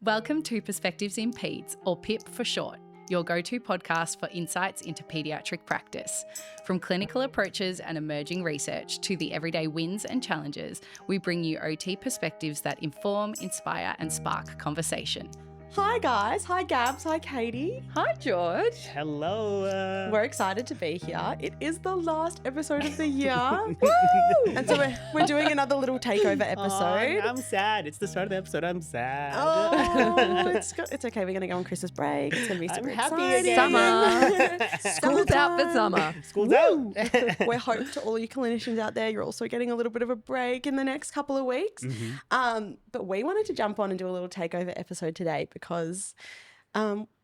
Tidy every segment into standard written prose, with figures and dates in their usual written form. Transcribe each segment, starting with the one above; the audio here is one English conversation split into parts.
Welcome to Perspectives in Peds, or PIP for short, your go-to podcast for insights into paediatric practice. From clinical approaches and emerging research to the everyday wins and challenges, we bring you OT perspectives that inform, inspire, and spark conversation. Hi guys, hi Gabs, hi Caity. Hi George. Hello. We're excited to be here. It is the last episode of the year. Woo! And so we're doing another little takeover episode. I'm sad. It's the start of the episode. I'm sad. Oh, it's okay. We're going to go on Christmas break. It's going to be super happy exciting. again. Summer. School's out for summer. School's out. We hope to all you clinicians out there, you're also getting a little bit of a break in the next couple of weeks. Mm-hmm. But we wanted to jump on and do a little takeover episode today because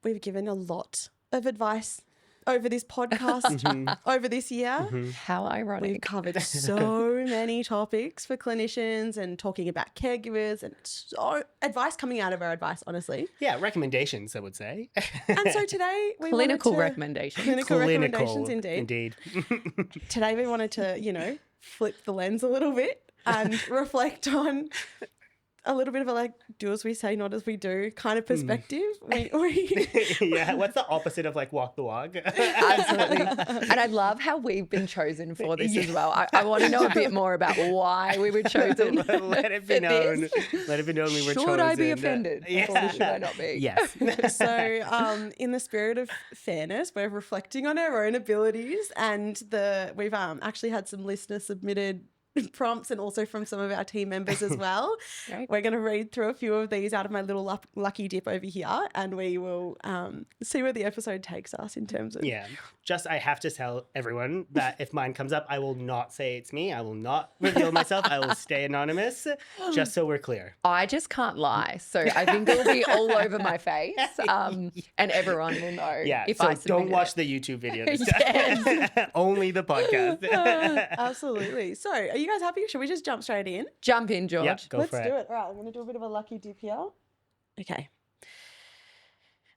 we've given a lot of advice over this podcast over this year. How ironic. We've covered so many topics for clinicians and talking about caregivers and so advice coming out of our advice, honestly. Yeah, recommendations, I would say. And so today we Clinical wanted to, recommendations. Clinical recommendations, indeed. Indeed. Today we wanted to, flip the lens a little bit and reflect on a little bit of a like do as we say, not as we do kind of perspective. Yeah, what's the opposite of like walk the walk? Absolutely. And I love how we've been chosen for this as well. I want to know a bit more about why we were chosen. Let it be known. Let it be known we were chosen. Should I be offended? Yeah. Or should I not be? Yes. So in the spirit of fairness, we're reflecting on our own abilities and we've actually had some listener submitted prompts and also from some of our team members as well. Right. We're going to read through a few of these out of my little lucky dip over here and we will see where the episode takes us in terms of... Yeah. Just I have to tell everyone that if mine comes up, I will not say it's me. I will not reveal myself. I will stay anonymous, just so we're clear. I just can't lie. So I think it'll be all over my face and everyone will know. Yeah, if so I don't watch it. the YouTube video this time. Only the podcast. Absolutely. So are you guys happy? Should we just jump straight in? Jump in, George. Yep, go Let's for do it. it. All right, I'm going to do a bit of a lucky dip here. Okay.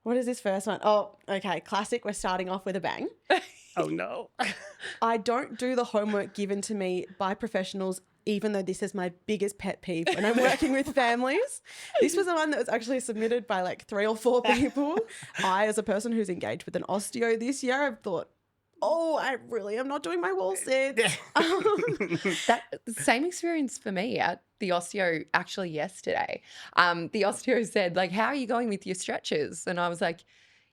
What is this first one? Oh, okay. Classic. We're starting off with a bang. Oh, no. I don't do the homework given to me by professionals, even though this is my biggest pet peeve when I'm working with families. This was the one that was actually submitted by like 3 or 4 people. I, as a person who's engaged with an osteo this year, I've thought, I really am not doing my wall sits. That same experience for me at the osteo actually yesterday. The osteo said, like, how are you going with your stretches? And I was like,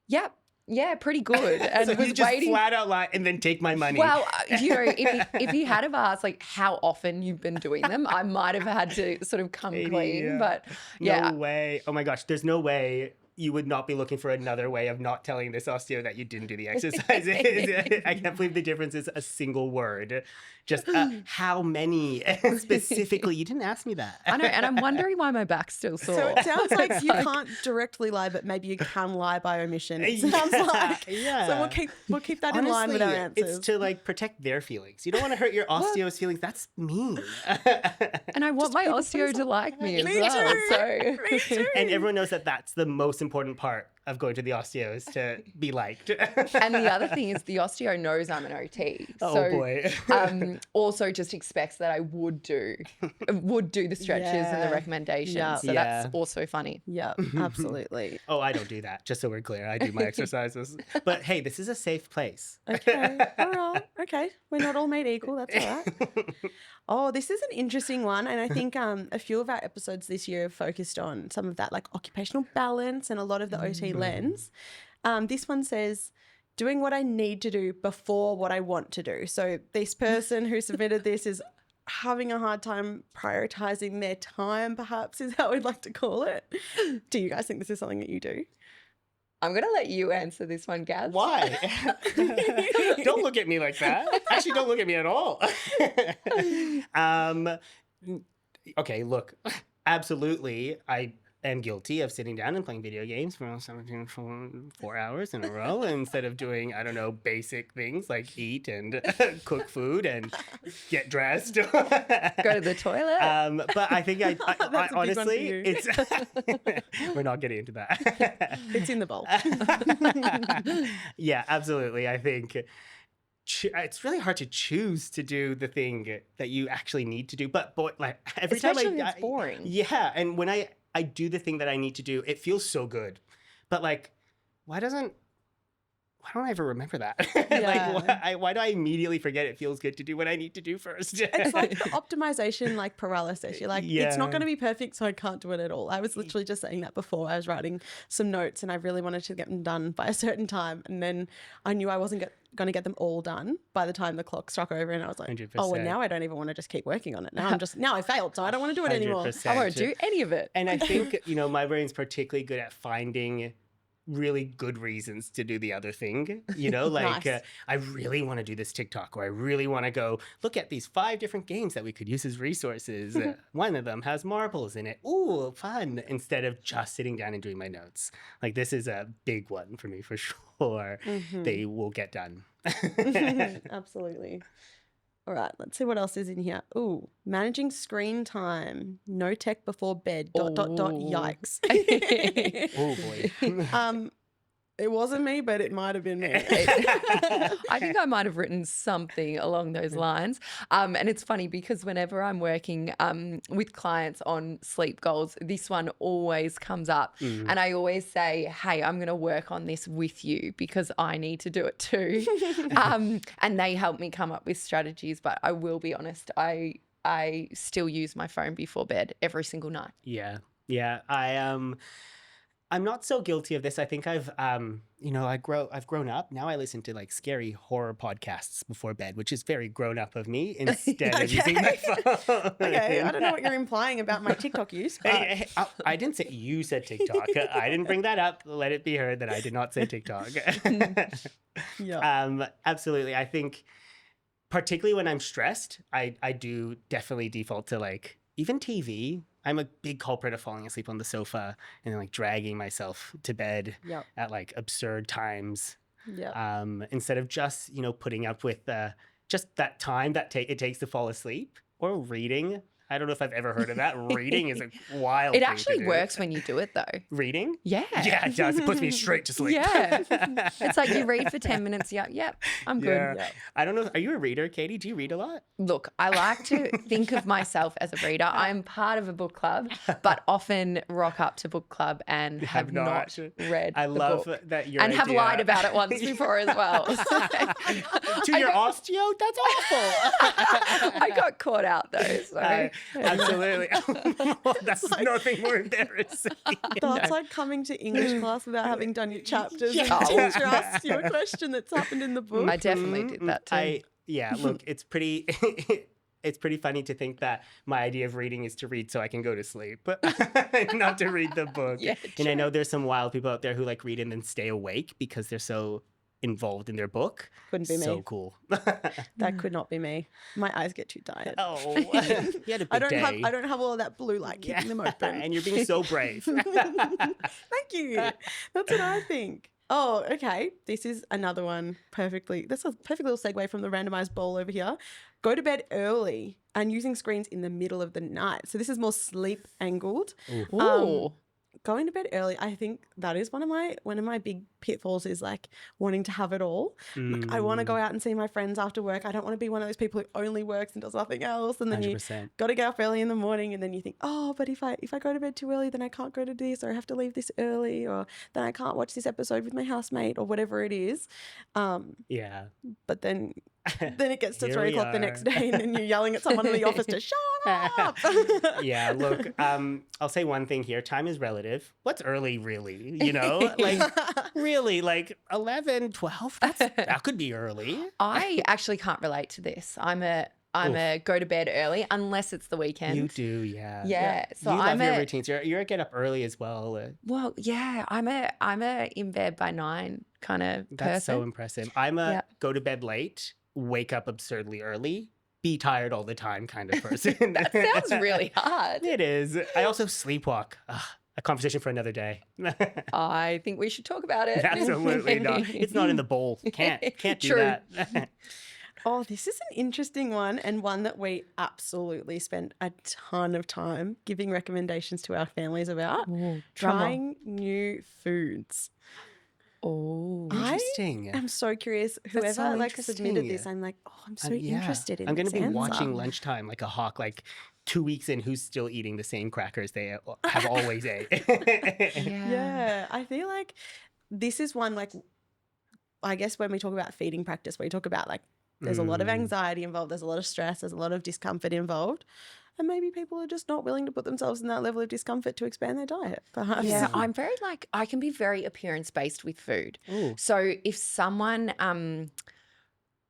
yep. Yeah, pretty good. And So was you just waiting. flat out lie and then take my money. Well, if he had have asked like how often you've been doing them, I might have had to sort of come clean. But yeah, No way. Oh my gosh, there's no way you would not be looking for another way of not telling this osteo that you didn't do the exercises. I can't believe the difference is a single word. Just how many specifically? You didn't ask me that. I know, and I'm wondering why my back's still sore. So it sounds like you can't directly lie, but maybe you can lie by omission. It sounds like. Yeah. So we'll keep that in line with our Honestly, answers. it's to like protect their feelings. You don't want to hurt your osteo's feelings. That's mean. And I want my osteo to like me as Me well. too. So Me too. And everyone knows that that's the most important part of going to the osteo is to be liked. And the other thing is the osteo knows I'm an OT. Oh, so, boy. Also just expects that I would do the stretches and the Yeah. recommendations. Yeah. So Yeah. that's also funny. Yeah, absolutely. Oh, I don't do that. Just so we're clear, I do my exercises. But hey, this is a safe place. Okay. All right. Okay. We're not all made equal. That's all right. Oh, this is an interesting one. And I think a few of our episodes this year have focused on some of that like occupational balance and a lot of the OT lens. This one says, doing what I need to do before what I want to do. So this person who submitted this is having a hard time prioritizing their time, perhaps is how we'd like to call it. Do you guys think this is something that you do? I'm going to let you answer this one, Gabs. Why? Don't look at me like that. Actually, don't look at me at all. Okay, look, absolutely, I am guilty of sitting down and playing video games for 4 hours in a row instead of doing, I don't know, basic things like eat and cook food and get dressed. Go to the toilet. But I think I That's a big one for honestly, you. it's we're not getting into that. It's in the bowl. Yeah, absolutely. I think it's really hard to choose to do the thing that you actually need to do. But like every Especially time if it's boring. Yeah, and when I I do the thing that I need to do. It feels so good. But like, why don't I ever remember that? Like, why do I immediately forget it feels good to do what I need to do first? It's like the optimization, like paralysis. You're like, it's not going to be perfect, so I can't do it at all. I was literally just saying that before. I was writing some notes and I really wanted to get them done by a certain time. And then I knew I wasn't going to get them all done by the time the clock struck over. And I was like, 100%. oh, well, now I don't even want to just keep working on it. Now I failed, so I don't want to do it anymore. 100%. I won't do any of it. And I think, my brain's particularly good at finding really good reasons to do the other thing, like Nice. I really want to do this TikTok, or I really want to go look at these 5 different games that we could use as resources. One of them has marbles in it. Ooh, fun. Instead of just sitting down and doing my notes. Like, this is a big one for me for sure. They will get done. Absolutely. All right, let's see what else is in here. Ooh, managing screen time. No tech before bed. ... Yikes. Oh boy. It wasn't me, but it might have been me. I think I might have written something along those lines. And it's funny because whenever I'm working with clients on sleep goals, this one always comes up. And I always say, hey, I'm going to work on this with you because I need to do it too. And they help me come up with strategies. But I will be honest, I still use my phone before bed every single night. Yeah. I'm not so guilty of this. I think I've grown up. Now I listen to like scary horror podcasts before bed, which is very grown up of me instead of using my phone. Okay, I don't know what you're implying about my TikTok use, but Hey, I didn't say you said TikTok. I didn't bring that up. Let it be heard that I did not say TikTok. yeah. Absolutely. I think particularly when I'm stressed, I do definitely default to like even TV. I'm a big culprit of falling asleep on the sofa and then like dragging myself to bed at like absurd times. Instead of just, putting up with just that time that it takes to fall asleep, or reading. I don't know if I've ever heard of that. Reading is a wild It thing actually to do. works when you do it though. Reading? Yeah. Yeah, it does. It puts me straight to sleep. Yeah. It's like you read for 10 minutes. Yep, I'm good. Yeah. I don't know. Are you a reader, Katie? Do you read a lot? Look, I like to think of myself as a reader. I'm part of a book club, but often rock up to book club and have not read I the love book. that your And have idea- lied about it once before as well. To your osteo? That's awful. I got caught out though. So. Absolutely. That's nothing more embarrassing. That's like coming to English class without having done your chapters and Oh. the teacher asks you a question that's happened in the book. I definitely did that too. Look, it's pretty it's pretty funny to think that my idea of reading is to read so I can go to sleep, not to read the book. Yeah, and I know there's some wild people out there who like read and then stay awake because they're so involved in their book. Couldn't be me. So cool. That could not be me. My eyes get too tired. Oh, you had a big day. I don't have all of that blue light keeping them open. And you're being so brave. Thank you. That's what I think. Oh, okay. This is another one perfectly. That's a perfect little segue from the randomized bowl over here. Go to bed early and using screens in the middle of the night. So this is more sleep angled. Ooh. Going to bed early, I think that is one of my big pitfalls is like wanting to have it all. Like, I want to go out and see my friends after work. I don't want to be one of those people who only works and does nothing else. And then 100%. you got to get up early in the morning, and then you think, oh, but if I go to bed too early, then I can't go to this, or I have to leave this early, or then I can't watch this episode with my housemate, or whatever it is. Yeah. But then it gets to Here 3 we o'clock the are. next day, and then you're yelling at someone in the office to shut up. Yeah, look, I'll say one thing here. Time is relative. What's early, really? Like, really, like 11, 12? That could be early. I actually can't relate to this. I'm a go to bed early unless it's the weekend. You do, yeah. Yeah. So you I'm love your routines. You're a get up early as well. Well, yeah, I'm a in bed by 9 kind of person. That's so impressive. I'm a go to bed late, wake up absurdly early, be tired all the time kind of person. That sounds really hard. It is. I also sleepwalk. A conversation for another day. I think we should talk about it. Absolutely not. It's not in the bowl. Can't do True. that. Oh, this is an interesting one, and one that we absolutely spend a ton of time giving recommendations to our families about. Ooh, Trying new foods. Oh. Interesting. I'm so curious. Whoever so like submitted interesting. this, I'm like, oh, I'm so Yeah. interested in I'm going to this be answer. watching lunchtime like a hawk, like 2 weeks in, who's still eating the same crackers they have always ate. Yeah, I feel like this is one, like, I guess when we talk about feeding practice, we talk about like there's a lot of anxiety involved, there's a lot of stress, there's a lot of discomfort involved. And maybe people are just not willing to put themselves in that level of discomfort to expand their diet, perhaps. Yeah, I'm very like, I can be very appearance based with food. Ooh. So if someone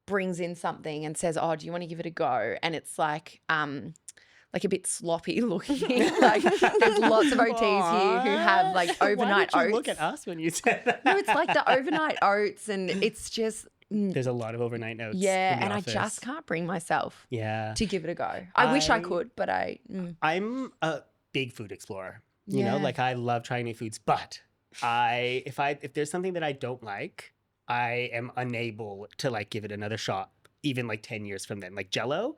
brings in something and says, oh, do you want to give it a go? And it's like a bit sloppy looking. Like there's lots of OTs here who have like overnight Why did you oats. look at us when you said that? No, it's like the overnight oats, and it's just There's a lot of overnight oats. yeah, in the and office. I just can't bring myself Yeah. to give it a go. I wish I could, but I'm a big food explorer. You know, Yeah. like I love trying new foods, but if there's something that I don't like, I am unable to like give it another shot, even like 10 years from then. Like Jell-O,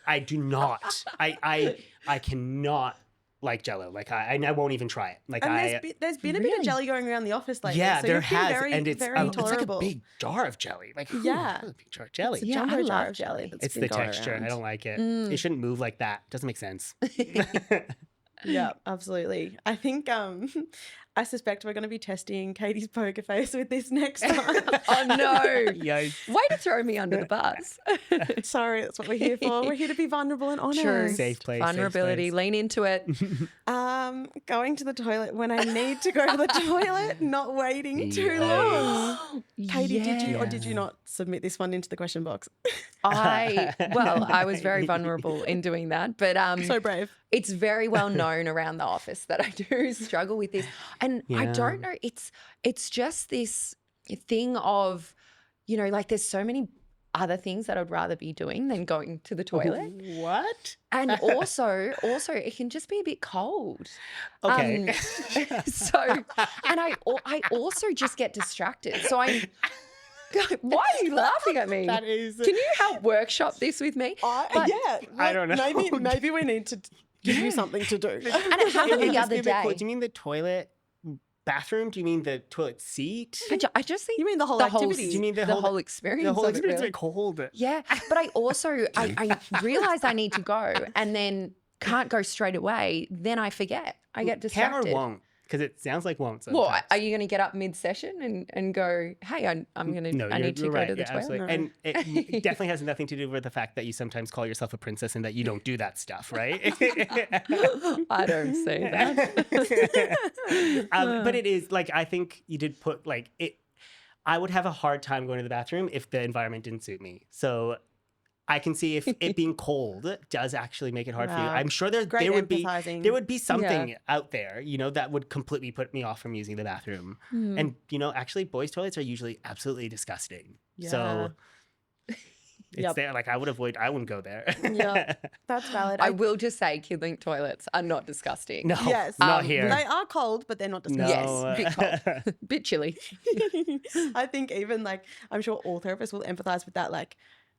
I do not. I cannot like Jell-O. Like I won't even try it. Like And there's been a bit of Really? jelly going around the office lately. yeah, so there you've been has, very, and it's very it's like a tolerable. big jar of jelly. Like Yeah. a big jar of jelly. It's a Yeah, jumbo I jar love of jelly. jelly. That's It's been the going texture. around. I don't like it. Mm. It shouldn't move like that. Doesn't make sense. Yeah, absolutely. I think I suspect we're going to be testing Katie's poker face with this next time. oh no. Yikes. Way to throw me under the bus. Sorry, that's what we're here for. We're here to be vulnerable and honest. True. Safe place. Vulnerability. Safe Lean into it. Going to the toilet when I need to go to the toilet, not waiting too long. Katie, did you or did you not submit this one into the question box? I was very vulnerable in doing that, but So brave. it's very well known around the office that I do struggle with this. And I Yeah. don't know, it's just this thing of, you know, like there's so many other things that I'd rather be doing than going to the toilet. What? And also it can just be a bit cold. Okay. And I also just get distracted. So I'm why are you laughing at me? That is. Can you help workshop this with me? But- I don't know. Maybe we need to give you something to do. And it happened the Just other be a bit cool. day. Do you mean the toilet bathroom? Do you mean the toilet seat? I just think You mean the whole the activity? Do you mean the whole whole experience. The whole of it, experience really. is cold. Yeah, but I also I realize I need to go and then can't go straight away. Then I forget. I get distracted. Can or won't? Because it sounds like won't. Well, Sometimes. are you going to get up mid-session and go, hey, I'm going to, No, I need to you're go right. to the Yeah, toilet? absolutely. And it definitely has nothing to do with the fact that you sometimes call yourself a princess and that you don't do that stuff, right? I don't say that. But it is like, I think you did put like it. I would have a hard time going to the bathroom if the environment didn't suit me. So I can see if it being cold does actually make it hard for you. Wow. I'm sure there Great would be empathizing. something out there, you know, that would completely put me off from using the bathroom. And you know, actually, boys' toilets are usually absolutely disgusting. So it's there. Like I wouldn't go there. Yeah, that's valid. I will just say Kid Link toilets are not disgusting. No, Yes. not here. They are cold, but they're not No. disgusting. Yes, bit cold, bit chilly. I think even like, I'm sure all therapists will empathize with that. Like,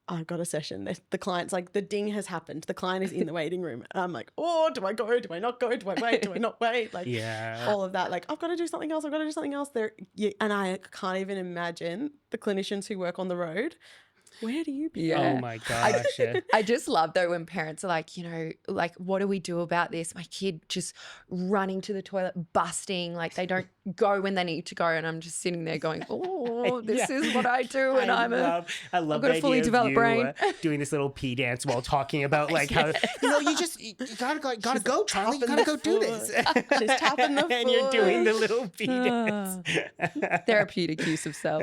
I've got a session. The client's like, the ding has happened. The client is in the waiting room. And I'm like, oh, do I go? Do I not go? Do I wait? Do I not wait? Like, Yeah. all of that. Like, I've got to do something else. I've got to do something else. And I can't even imagine the clinicians who work on the road. Where do you be? Yeah. Oh my gosh. I just love though when parents are like, you know, like, what do we do about this? My kid just running to the toilet, busting, like they don't go when they need to go. And I'm just sitting there going, oh, this is what I do. And I love love got a the fully idea of developed you, brain. Doing this little pee dance while talking about like how you gotta go, Charlie. You gotta go do this. She's tapping the and you're doing the foot. little pee dance. therapeutic use of self.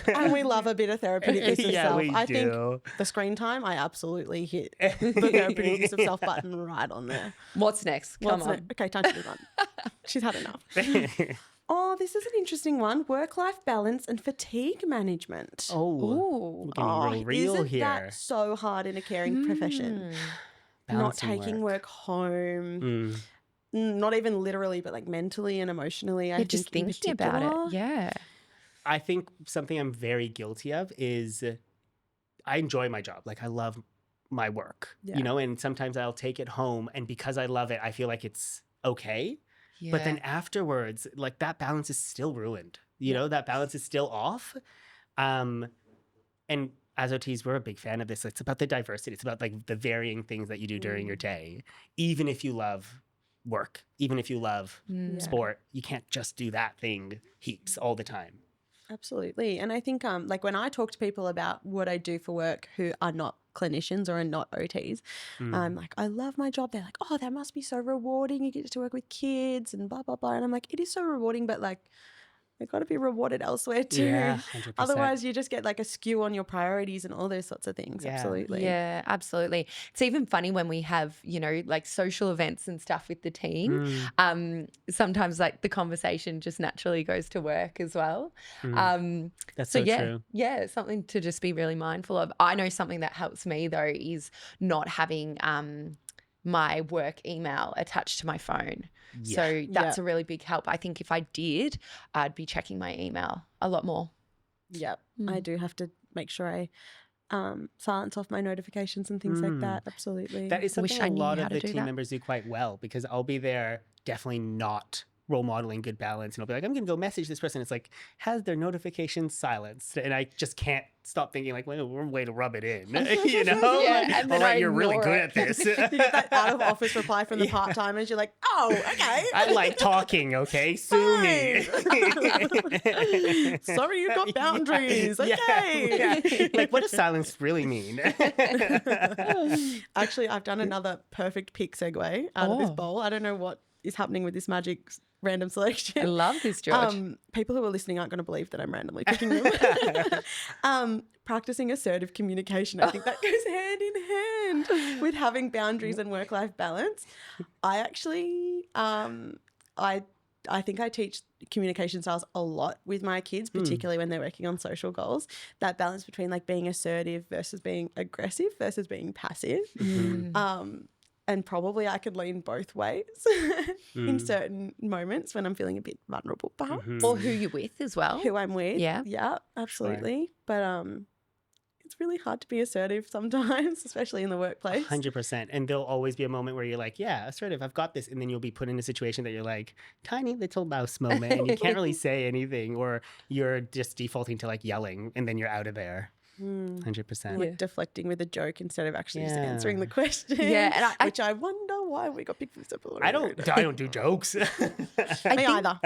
And we love a bit of therapeutic use of Yeah, self. we I do. think the screen time, I absolutely hit the therapeutic use of self button right on there. What's next? Come What's on. next? Okay, time to move on. She's had enough. Oh, this is an interesting one. Work-life balance and fatigue management. Oh, Ooh. getting real isn't here. that so hard in a caring profession? Not Balancing taking work home. Mm. Not even literally, but like mentally and emotionally. I Yeah, just think in thinking about particular. it. Yeah. I think something I'm very guilty of is I enjoy my job. Like I love my work, Yeah. you know, and sometimes I'll take it home and because I love it, I feel like it's okay. But then afterwards, like that balance is still ruined. You know, that balance is still off. And as OTs, we're a big fan of this. It's about the diversity. It's about like the varying things that you do during your day. Even if you love work, even if you love sport, you can't just do that thing heaps all the time. Absolutely. And I think like when I talk to people about what I do for work who are not clinicians or are not OTs, I'm like, I love my job. They're like, oh, that must be so rewarding. You get to work with kids and blah, blah, blah. And I'm like, it is so rewarding, but like, they've got to be rewarded elsewhere too. Yeah, 100%. Otherwise, you just get like a skew on your priorities and all those sorts of things. Yeah. Absolutely. Yeah, absolutely. It's even funny when we have, you know, like social events and stuff with the team. Sometimes like the conversation just naturally goes to work as well. That's so true. Yeah, it's something to just be really mindful of. I know something that helps me though is not having my work email attached to my phone. Yeah. So that's a really big help. I think if I did, I'd be checking my email a lot more. Yep. I do have to make sure I silence off my notifications and things like that. Absolutely. That is something I a knew lot how of to the do team that. members do quite well, because I'll be there definitely not role modeling good balance, and I'll be like, I'm gonna go message this person. It's like, has their notifications silenced? And I just can't stop thinking like, well, we're a way to rub it in, you know? Yeah, Like, and all then right, I you're really ignore good it. at this. You get that out of office reply from the part-timers. You're like, oh, okay. I like talking, okay? Sue me. Sorry, you've got boundaries. Yeah, Okay. yeah. Like, what does silence really mean? Actually, I've done another perfect pick segue out of this bowl. I don't know what is happening with this magic random selection. I love this, George. People who are listening aren't going to believe that I'm randomly picking them. Practicing assertive communication. I think that goes hand in hand with having boundaries and work-life balance. I actually, I think I teach communication styles a lot with my kids, particularly when they're working on social goals. That balance between like being assertive versus being aggressive versus being passive. And probably I could lean both ways in certain moments when I'm feeling a bit vulnerable, perhaps. Or who you're with as well. Who I'm with. Yeah. Yeah, absolutely. But it's really hard to be assertive sometimes, especially in the workplace. 100%. And there'll always be a moment where you're like, yeah, assertive, I've got this. And then you'll be put in a situation that you're like, tiny little mouse moment, and you can't really say anything, or you're just defaulting to like yelling, and then you're out of there. 100%. Like deflecting with a joke instead of actually just answering the question. Yeah, and which I wonder why we got picked for this episode. I don't do jokes. Me either.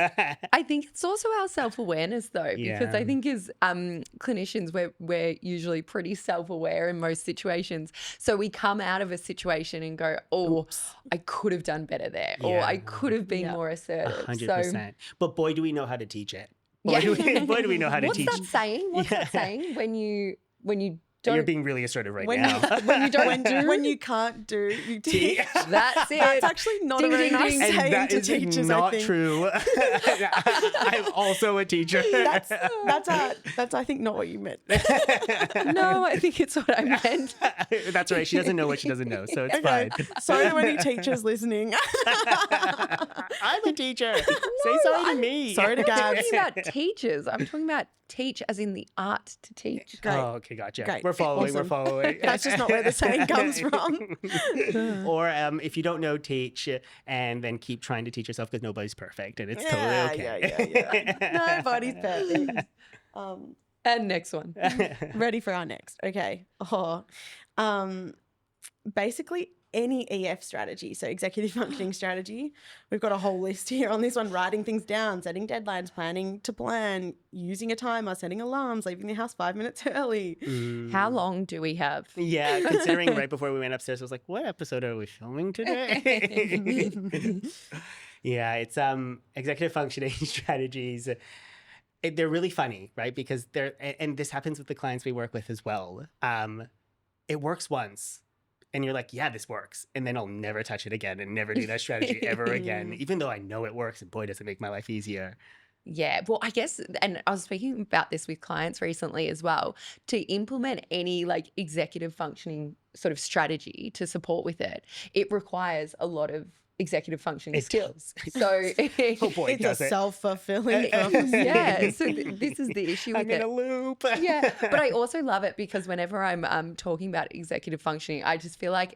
I think it's also our self-awareness though, because Yeah. I think as clinicians, we're usually pretty self-aware in most situations. So we come out of a situation and go, oh, I could have done better there, or I could have been more assertive. 100%. But boy, do we know how to teach it. Boy, Yeah. do we know how to What's teach. that saying? What's that saying when you don't? You're being really assertive right When now. when you don't do, when you can't do, you teach. That's it. That's actually not Ding, a very ding, nice ding. And saying that to is teachers. I not think true. I'm also a teacher. that's I think not what you meant. No, I think it's what I meant. That's right. She doesn't know what she doesn't know, so it's Okay. fine. Sorry to any teachers listening. I'm a teacher. Say sorry to me. Sorry to I'm Gabs. talking about teachers. I'm talking about teach as in the art to teach. Great. Oh, okay, gotcha. Great. We're following. Awesome. We're following. That's just not where the saying comes from. Or if you don't know, teach, and then keep trying to teach yourself, because nobody's perfect, and it's totally okay. Yeah. Nobody's perfect. And next one. Ready for our next. Okay. Basically any EF strategy, so executive functioning strategy. We've got a whole list here on this one: writing things down, setting deadlines, planning to plan, using a timer, setting alarms, leaving the house 5 minutes early. How long do we have? Yeah, considering right before we went upstairs, I was like, what episode are we filming today? Yeah, it's executive functioning strategies. They're really funny, right? Because and this happens with the clients we work with as well. It works once. And you're like, yeah, this works. And then I'll never touch it again and never do that strategy ever again, even though I know it works, and boy, does it make my life easier. Yeah, well, I guess, and I was speaking about this with clients recently as well, to implement any like executive functioning sort of strategy to support with it, it requires a lot of executive functioning skills. So Oh boy, It's does a it. self-fulfilling prophecy. yeah, so this is the issue with I'm in it. a loop. Yeah, but I also love it because whenever I'm talking about executive functioning, I just feel like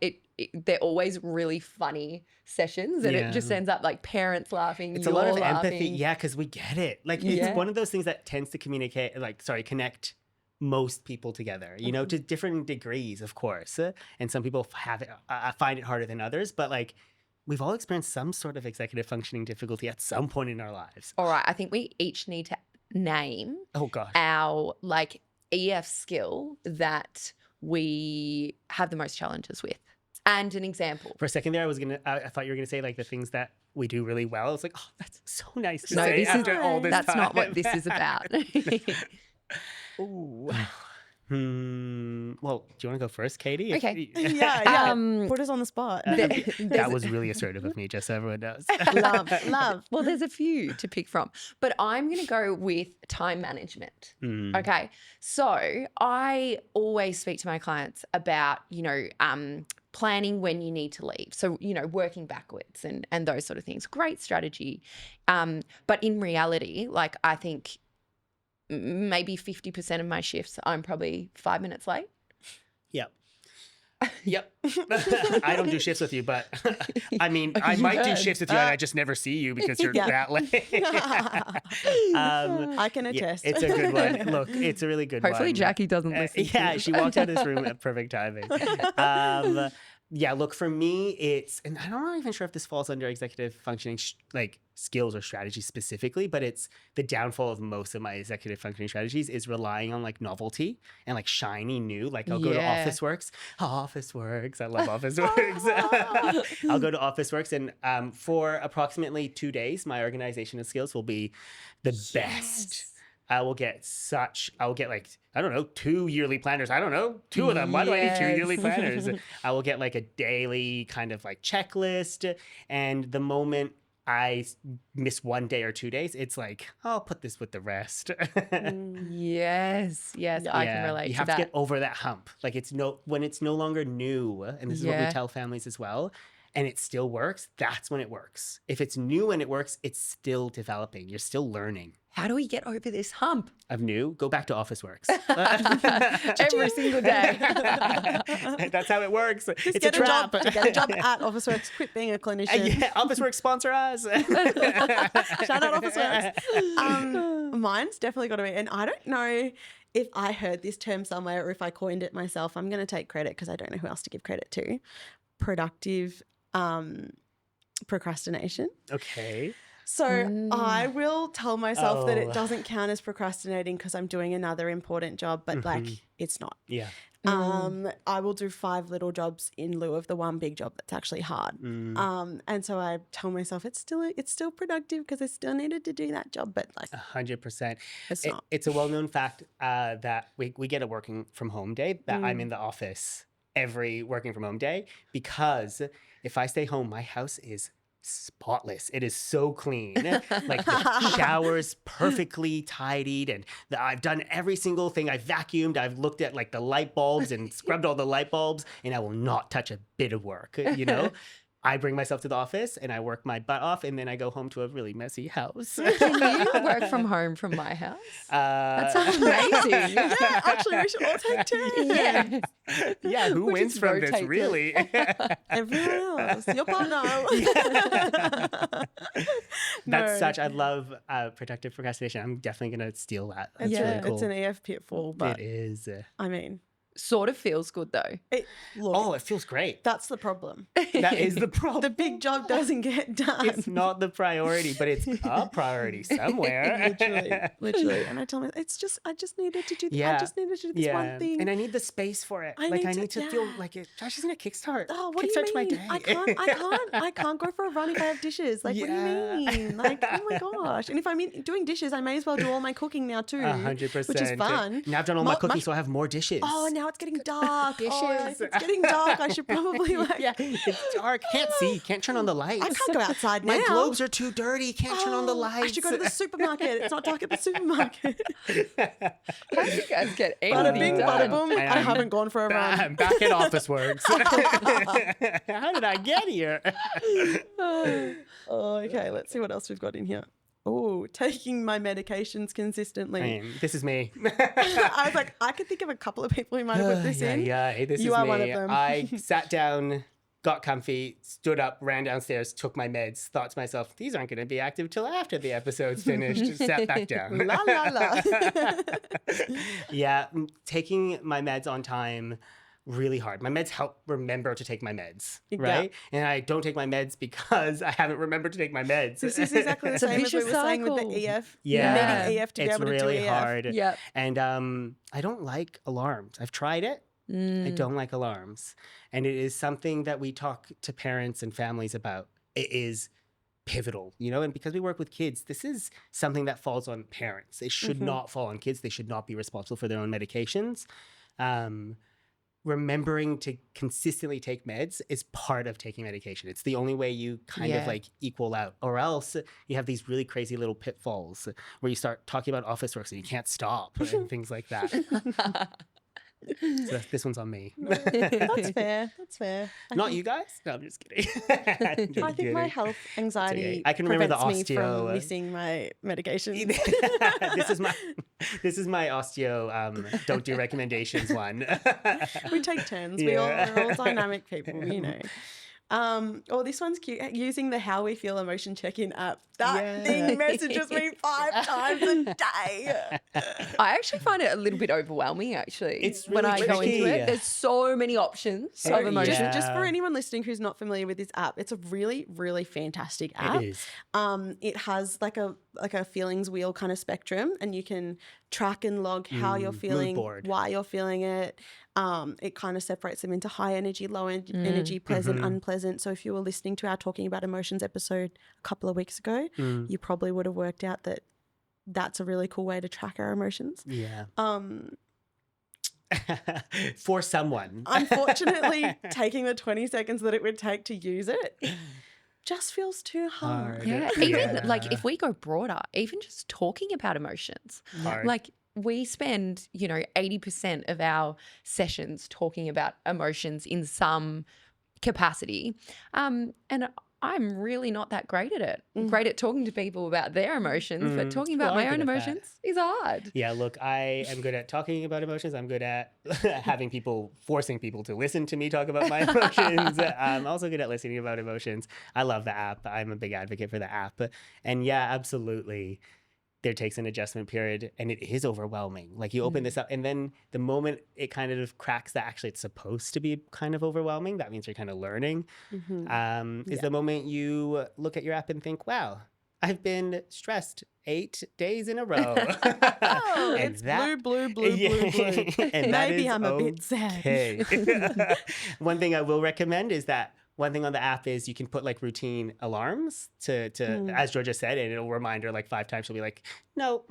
they're always really funny sessions, and it just ends up like parents laughing. It's a lot of laughing. empathy. Yeah, because we get it. Like, it's one of those things that tends to connect most people together, you know, to different degrees, of course. And some people find it harder than others, but like, we've all experienced some sort of executive functioning difficulty at some point in our lives. All right. I think we each need to name our like EF skill that we have the most challenges with, and an example. For a second there, I thought you were gonna say like the things that we do really well. It's like, oh, that's so nice to say after all this time. That's not what this is about. Ooh. Well, do you want to go first, Caity? Okay. Yeah. Put us on the spot. That was really assertive of me, just so everyone knows. Love. Well, there's a few to pick from, but I'm going to go with time management. Okay. So I always speak to my clients about, planning when you need to leave. So, working backwards and those sort of things. Great strategy. But in reality, like, I think maybe 50% of my shifts, I'm probably 5 minutes late. Yep. I don't do shifts with you, but I mean, I might do shifts with you and I just never see you because you're that late. I can attest. It's a good one. Look, it's a really good one. Hopefully Jackie doesn't listen. She walked out of this room at perfect timing. Yeah, look, for me, and I'm not even sure if this falls under executive functioning skills or strategies specifically, but it's the downfall of most of my executive functioning strategies is relying on like novelty and like shiny new. Like I'll go to Officeworks. Officeworks. I love Officeworks. I'll go to Officeworks, and for approximately 2 days, my organizational skills will be the best. I will get like, I don't know, 2 yearly planners. I don't know, 2 of them. Why do I need 2 yearly planners? I will get like a daily kind of like checklist. And the moment I miss 1 day or 2 days, it's like, I'll put this with the rest. Yes, I can relate to that. You have to get over that hump. Like when it's no longer new, and this is what we tell families as well, and it still works, that's when it works. If it's new and it works, it's still developing. You're still learning. How do we get over this hump? Of new? Go back to Officeworks. Every single day. That's how it works. Just it's a trap. Get a job at Officeworks. Quit being a clinician. Officeworks sponsor us. Shout out Officeworks. Mine's definitely got to be, and I don't know if I heard this term somewhere or if I coined it myself. I'm going to take credit because I don't know who else to give credit to. Productive procrastination. Okay. So I will tell myself that it doesn't count as procrastinating because I'm doing another important job, but like it's not. Yeah. I will do 5 little jobs in lieu of the one big job that's actually hard. And so I tell myself it's still productive because I still needed to do that job, but like 100%. It's not. It's a well-known fact that we get a working from home day that I'm in the office every working from home day, because if I stay home, my house is spotless. It is so clean. Like the shower's perfectly tidied, and I've done every single thing. I've vacuumed. I've looked at like the light bulbs and scrubbed all the light bulbs, and I will not touch a bit of work, I bring myself to the office and I work my butt off, and then I go home to a really messy house. Can you work from home from my house? That sounds amazing. Yeah, actually, we should all take turns. Yeah, who wins from this, really? Everyone else. Your partner. I love productive procrastination. I'm definitely going to steal that. That's really cool. It's an EF pitfall, but it is. I mean, sort of feels good though. It feels great. That's the problem. That is the problem. The big job doesn't get done. It's not the priority, but it's a priority somewhere. Literally. And I tell myself, I just needed to do this one thing. And I need the space for it. I need to feel like it. Josh is gonna kickstart. Oh, what do you mean? My day. I can't go for a run if I have dishes. Like, what do you mean? Like, oh my gosh. And if I'm doing dishes, I may as well do all my cooking now too. 100%. Which is fun. Now I've done all my cooking, so I have more dishes. Oh, now it's getting dark. Dishes. If it's getting dark, I should probably it's dark. Can't see. Can't turn on the lights. I can't go outside now. My globes are too dirty. Can't turn on the lights. I should go to the supermarket. It's not dark at the supermarket. How do you guys get anything Bada bing, done? bada boom. I haven't gone for a run. I'm back at Officeworks. How did I get here? Okay, let's see what else we've got in here. Oh, taking my medications consistently. This is me. I was like, I could think of a couple of people who might have put this in. Yeah, this you is are me. one of them. I sat down got comfy, stood up, ran downstairs, took my meds, thought to myself, these aren't going to be active till after the episode's finished, sat back down. La, la, la. Yeah, taking my meds on time, really hard. My meds help remember to take my meds, right? And I don't take my meds because I haven't remembered to take my meds. This is exactly the It's a same as we vicious were saying with cycle. the EF. Yeah. Needing EF to be It's able to really do EF. hard. Yep. And I don't like alarms. I've tried it. I don't like alarms. And it is something that we talk to parents and families about. It is pivotal, you know, and because we work with kids, this is something that falls on parents. It should not fall on kids. They should not be responsible for their own medications. Remembering to consistently take meds is part of taking medication. It's the only way you kind of like equal out, or else you have these really crazy little pitfalls where you start talking about office works and you can't stop and things like that. So this one's on me. That's fair. That's fair. Not you guys? No, I'm just kidding. I think my health anxiety I can remember the prevents me osteo. from missing my medication. This is my osteo don't do recommendations one. We take turns. We're all dynamic people, you know. Oh, this one's cute. Using the How We Feel emotion check-in app. That thing messages me 5 times a day. I actually find it a little bit overwhelming, actually. It's when really I go into tricky. it. There's so many options So of emotions. just for anyone listening who's not familiar with this app, it's a really, really fantastic app. It is. It has like a feelings wheel kind of spectrum, and you can track and log how you're mood feeling, board. why you're feeling it. It kind of separates them into high energy, low energy, pleasant, unpleasant. So if you were listening to our Talking About Emotions episode a couple of weeks ago, you probably would have worked out that that's a really cool way to track our emotions. Yeah. For someone. Unfortunately, taking the 20 seconds that it would take to use it just feels too hard. Yeah, even like if we go broader, even just talking about emotions, Hard. like we spend, 80% of our sessions talking about emotions in some capacity. And I'm really not that great at it. I'm great at talking to people about their emotions, but talking about Well, I'm my own good at that. emotions is hard. Yeah, look, I am good at talking about emotions. I'm good at forcing people to listen to me talk about my emotions. I'm also good at listening about emotions. I love the app. I'm a big advocate for the app. And yeah, absolutely. There takes an adjustment period and it is overwhelming. Like you open this up and then the moment it kind of cracks that actually it's supposed to be kind of overwhelming, that means you're kind of learning, is the moment you look at your app and think, wow, I've been stressed 8 days in a row. Oh, And it's that- blue, blue, blue, blue, blue. And that Maybe is I'm a bit sad. okay. One thing I will recommend is that one thing on the app is you can put like routine alarms to as Georgia said, and it'll remind her like 5 times. She'll be like, no.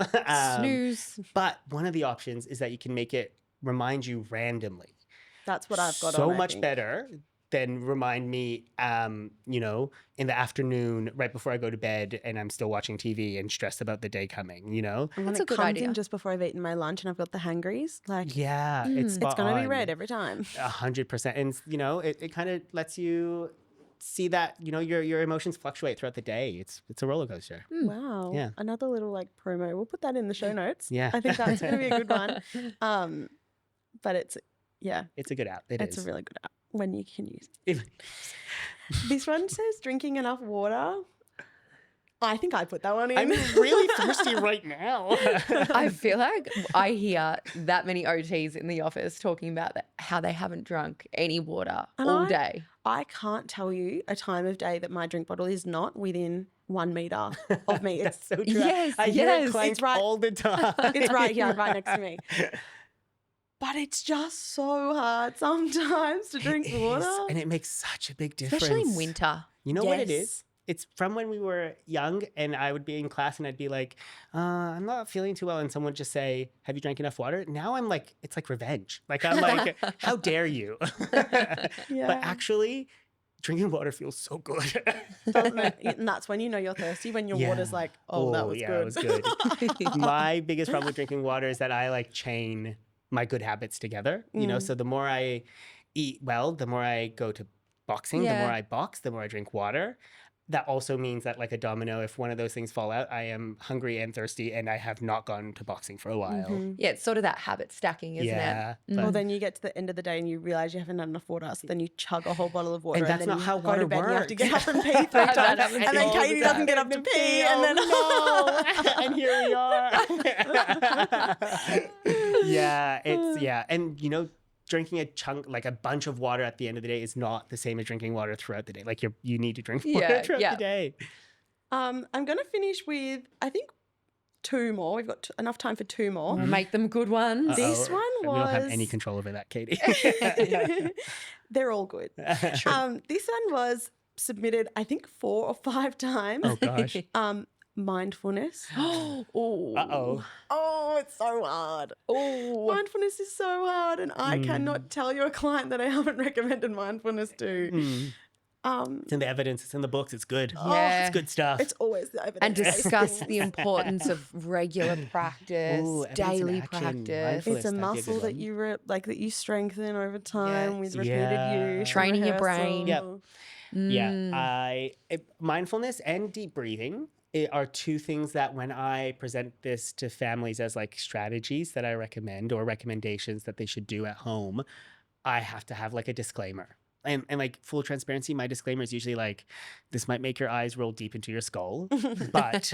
Snooze. But one of the options is that you can make it remind you randomly. That's what I've got so on, I much think. better than remind me, in the afternoon right before I go to bed and I'm still watching TV and stressed about the day coming, And when That's it a good comes idea. in just before I've eaten my lunch and I've got the hangries, like Yeah, it's it's spot going to be on. red every time. 100%. And, it kind of lets you see that, your emotions fluctuate throughout the day. It's a roller coaster. Wow. Yeah. Another little like promo. We'll put that in the show notes. Yeah. I think that's going to be a good one. But it's It's a good app. it's a really good app when you can use If- it. This one says drinking enough water. I think I put that one in. I'm really thirsty right now. I feel like I hear that many OTs in the office talking about how they haven't drunk any water And all I- day. I can't tell you a time of day that my drink bottle is not within 1 meter of me. That's It's so true. Yes, I hear yes. it clank It's right- all the time. it's right here, right next to me. But it's just so hard sometimes to drink It is, water. and it makes such a big difference. Especially in winter. You know what it Yes. is? It's from when we were young and I would be in class and I'd be like, I'm not feeling too well. And someone would just say, have you drank enough water? Now I'm like, it's like revenge. Like, I'm like, how dare you? Yeah. But actually, drinking water feels so good. Doesn't it? And that's when you know you're thirsty, when your Yeah. water's like, oh, that was yeah, good. it was good. My biggest problem with drinking water is that I like chain my good habits together. So the more I eat well, the more I go to boxing, the more Yeah. I box, the more I drink water. that also means that, like a domino, if one of those things fall out, I am hungry and thirsty, and I have not gone to boxing for a while. Mhm. Yeah, it's sort of that habit stacking, isn't Yeah, it? but- Or then you get to the end of the day and you realize you haven't had enough water, so then you chug a whole bottle of water, And that's then not you how go water to bed and you have to get works. up and pee 3 That times, happens and then all the Katie doesn't time. get up to pee, and then no. And here we are. Yeah, it's and drinking a chunk, like a bunch of water at the end of the day, is not the same as drinking water throughout the day. Like you need to drink water Yeah, throughout yeah. the day. I'm gonna finish with, I think, 2 more. We've got enough time for 2 more. We'll make them good ones. This Uh-oh. one We don't have was- any control over that, Katie. They're all good. This one was submitted, I think, 4 or 5 times. Oh gosh. Mindfulness. Oh. Uh-oh. Oh, it's so hard. Oh. Mindfulness is so hard, and I cannot tell you a client that I haven't recommended mindfulness to. Mm. It's in the evidence. It's in the books. It's good. Yeah. It's good stuff. It's always the evidence. And discuss the importance of regular practice, Ooh, evidence in daily action, practice. mindfulness. It's a That'd be a muscle good that one. you that you strengthen over time with repeated Yeah. use, and Training your brain. rehearsal. Mm. Yeah, mindfulness and deep breathing are 2 things that when I present this to families as like strategies that I recommend or recommendations that they should do at home, I have to have like a disclaimer. And like full transparency, my disclaimer is usually like, this might make your eyes roll deep into your skull, but,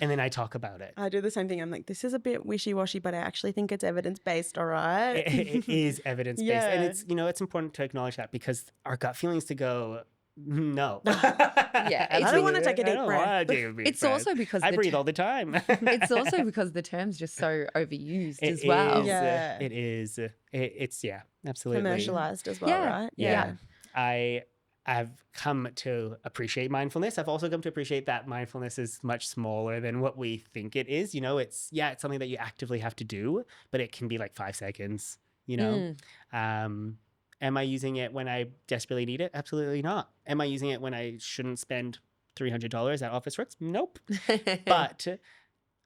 and then I talk about it. I do the same thing. I'm like, this is a bit wishy-washy, but I actually think it's evidence-based, all right? It is evidence-based. And Yeah. it's, it's important to acknowledge that, because our gut feelings to go, no. Yeah, I don't wanna take a deep breath. I don't wanna take a deep It's breath. also because I the breathe t- all the time. It's also because the term's just so overused It as well. is, Yeah. It is. It's absolutely. Commercialized as well, Yeah. right? Yeah. I've come to appreciate mindfulness. I've also come to appreciate that mindfulness is much smaller than what we think it is. It's something that you actively have to do, but it can be like 5 seconds, Am I using it when I desperately need it? Absolutely not. Am I using it when I shouldn't spend $300 at Office Works? Nope. But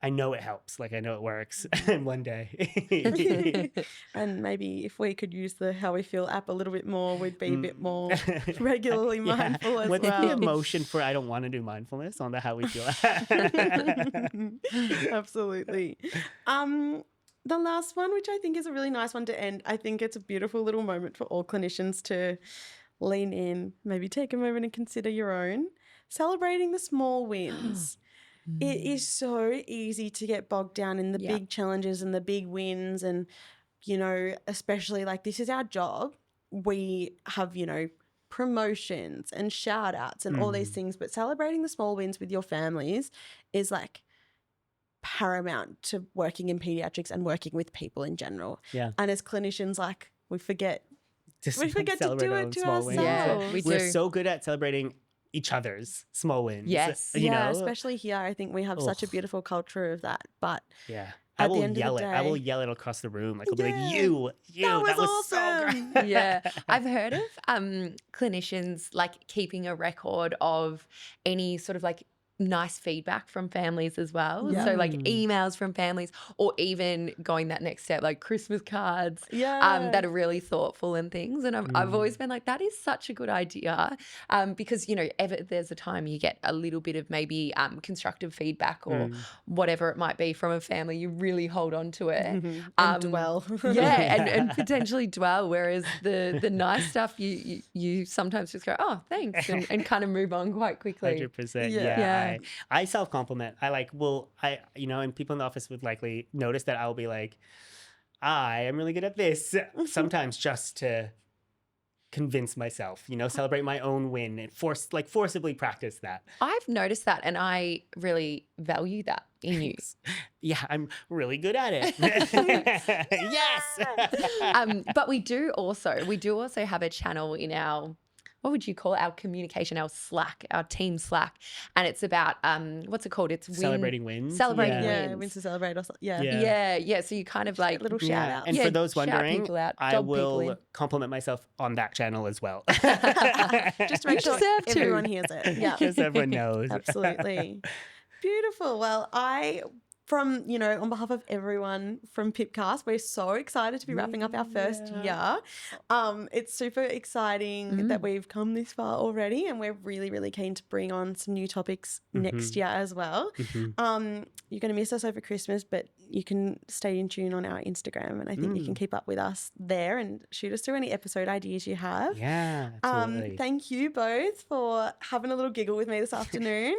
I know it helps. Like, I know it works. And one day. And maybe if we could use the How We Feel app a little bit more, we'd be a bit more regularly mindful as What's the well. emotion for I don't want to do mindfulness on the How We Feel app? Absolutely. The last one, which I think is a really nice one to end, I think it's a beautiful little moment for all clinicians to lean in, maybe take a moment and consider your own. Celebrating the small wins. It is so easy to get bogged down in the big challenges and the big wins. And, especially like this is our job. We have, promotions and shout outs and all these things. But celebrating the small wins with your families is like paramount to working in pediatrics and working with people in general. Yeah. And as clinicians, like we forget to celebrate do our it to small wins. ourselves. Yeah, we We're do. so good at celebrating each other's small wins. Yes. You Yeah, know? especially here, I think we have such a Ugh. beautiful culture of that. But Yeah. at I the will end of the yell it. I will day- yell it across the room. Like, I'll be Yeah. like, you, That was so awesome." great. Yeah, I've heard of clinicians like keeping a record of any sort of like nice feedback from families as well. Yeah. So like emails from families, or even going that next step, like Christmas cards yeah, that are really thoughtful and things. And I've always been like, that is such a good idea, because ever there's a time you get a little bit of maybe constructive feedback or whatever it might be from a family, you really hold on to it. and dwell. Yeah, and potentially dwell. Whereas the nice stuff, you sometimes just go, oh, thanks, and kind of move on quite quickly. 100%. Yeah. Yeah. I self-compliment. And people in the office would likely notice that I'll be like, I am really good at this. Sometimes just to convince myself, celebrate my own win and forcibly practice that. I've noticed that, and I really value that in you. Yeah, I'm really good at it. Yes. But we do also have a channel in our, what would you call it? Our communication, our Slack, our team Slack, and it's about what's it called? It's Celebrating wins. Celebrating Yeah. Yeah, wins to celebrate or something. Yeah. Yeah. So you kind of like Little shout Yeah. out. And Yeah, for those shout wondering, people out, I dog people will in. compliment myself on that channel as well. Just to make sure deserve to. everyone hears it. Yeah. Because everyone knows. Absolutely. Beautiful. Well, I from, you know, on behalf of everyone from Pipcast, we're so excited to be wrapping up our first year. It's super exciting that we've come this far already, and we're really, really keen to bring on some new topics next year as well. You're going to miss us over Christmas, but you can stay in tune on our Instagram, and I think you can keep up with us there and shoot us through any episode ideas you have. Yeah, absolutely. Thank you both for having a little giggle with me this afternoon.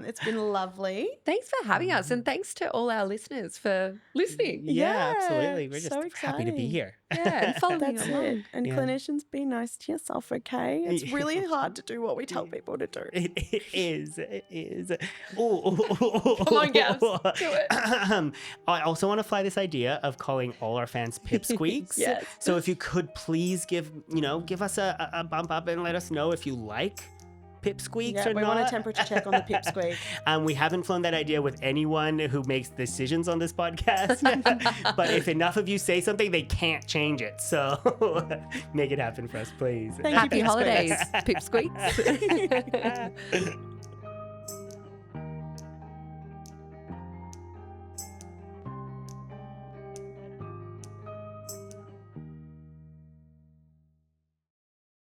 It's been lovely. Thanks for having us, and thanks to all our listeners for listening. Yeah, absolutely. We're so just happy to be exciting. here. Yeah, and following That's along. it. And Yeah. clinicians, be nice to yourself, okay? It's really hard to do what we tell people to do. It is. Come on, Gabs, do it. I also want to fly this idea of calling all our fans pipsqueaks. Yes. So if you could please give us a bump up and let us know if you like pipsqueaks Yeah, or we not. want a temperature check on the pipsqueak. We haven't flown that idea with anyone who makes decisions on this podcast. But if enough of you say something, they can't change it. So make it happen for us, please. Thank you, Happy Pipsqueaks. holidays, pipsqueaks.